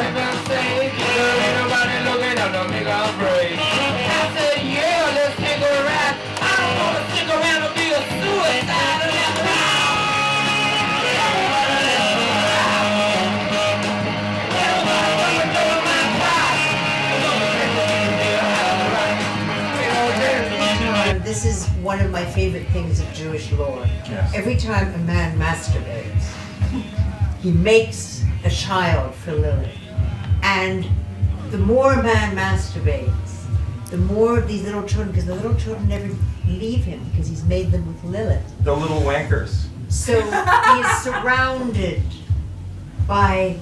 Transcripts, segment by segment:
him and say, girl, ain't nobody looking up to make a break. I said, yeah, let's take a ride. I don't wanna stick around and be a suicide. This is one of my favorite things of Jewish lore. Yes. Every time a man masturbates, he makes a child for Lilith. And the more a man masturbates, the more of these little children, because the little children never leave him, because he's made them with Lilith. The little wankers. So he is surrounded by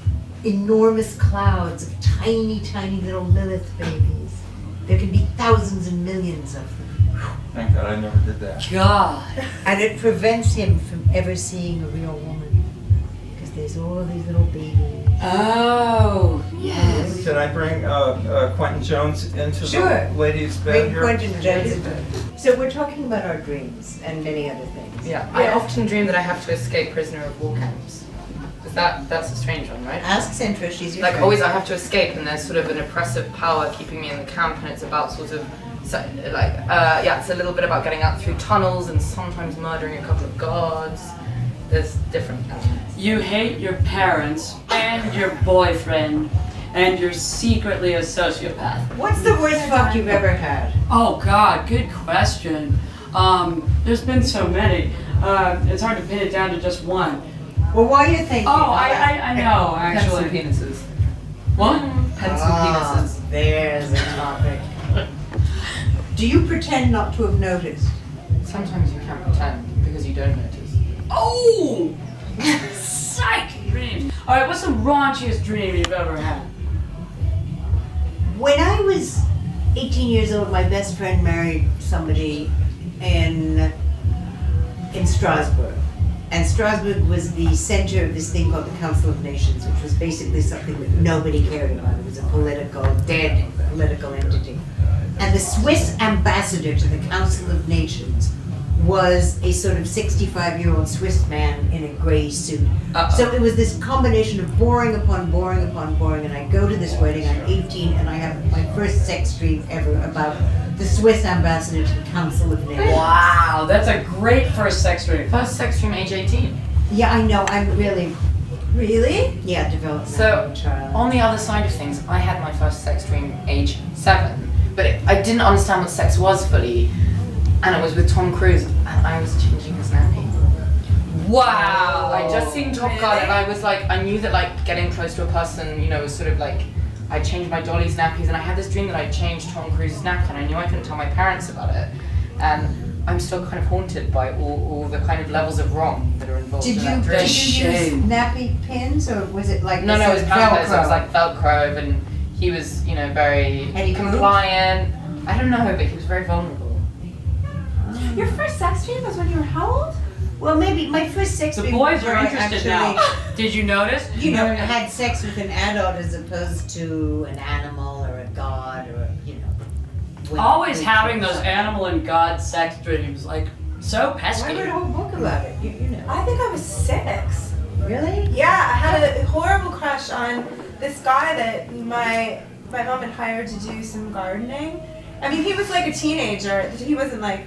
enormous clouds of tiny, tiny little Lilith babies. There can be thousands and millions of them. Thank God I never did that. God. And it prevents him from ever seeing a real woman. Because there's all these little babies. Oh, yes. Can I bring Quentin Jones into Sure. the ladies' bed Bring here? Quentin Jones into it. So we're talking about our dreams and many other things. Yeah, I often dream that I have to escape prisoner of war camps. That's a strange one, right? Ask Cintra, she's your Like friend. always I have to escape and there's sort of an oppressive power keeping me in the camp and it's about sort of, it's a little bit about getting out through tunnels and sometimes murdering a couple of guards. There's different elements. You hate your parents and your boyfriend, and you're secretly a sociopath. What's the worst fuck you've ever had? Oh God, good question. There's been so many. It's hard to pin it down to just one. Well, while you're thinking... Oh, I know, actually. Pencil penises. What? Pencil penises. There's a topic. Do you pretend not to have noticed? Sometimes you can't pretend because you don't notice. Oh! Psych dreams. All right, what's the raunchiest dream you've ever had? When I was 18 years old, my best friend married somebody in Strasbourg. And Strasbourg was the center of this thing called the Council of Nations, which was basically something that nobody cared about. It was a dead political entity. And the Swiss ambassador to the Council of Nations was a sort of 65-year-old Swiss man in a gray suit. So it was this combination of boring upon boring upon boring, and I go to this wedding, I'm 18, and I have my first sex dream ever about the Swiss ambassador to the Council of Nations. Wow, that's a great first sex dream. First sex dream age 18. Yeah, I know, I'm really, Really? yeah, developmental So, child. on the other side of things, I had my first sex dream age 7, but I didn't understand what sex was fully, and it was with Tom Cruise, and I was changing his nappy. Wow. I just seen Top Gun, and I was like, I knew that like getting close to a person, you know, was sort of like, I changed my dolly's nappies, and I had this dream that I changed Tom Cruise's napkin, and I knew I couldn't tell my parents about it, and I'm still kind of haunted by all the kind of levels of wrong that are involved Did in you, that dream. did you use nappy pins, or was it like No, this it was sort of Pampers, so it was Velcro? like Velcro, and he was, you know, very And he compliant. I don't know, but he was very vulnerable. Your first sex dream was when you were how old? Well, maybe my first sex The dream boys where are I interested actually, now. Did you notice? you know, had sex with an adult as opposed to an animal or a god or, you know. with- Always with- having those animal and god sex dreams, like so I pesky. wrote a whole book about it, you know. I think I was 6. Really? Yeah, I had a horrible crush on this guy that my mom had hired to do some gardening. I mean, he was like a teenager. He wasn't like,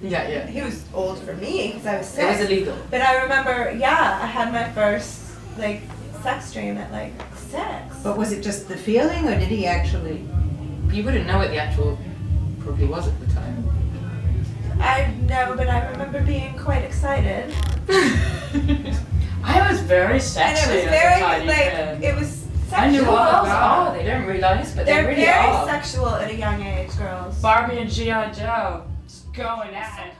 Yeah. he was old for me because I was 6. It was illegal. But I remember, yeah, I had my first like sex dream at like 6. But was it just the feeling, or did he actually? You wouldn't know what the actual probably was at the time. I know, but I remember being quite excited. I was very And sexy it was as a very tiny like, kid. it was I knew sexual. all Girls about are, they don't realise, but They're they really very are. sexual at a young age, girls. Barbie and G.I. Joe, just going at it.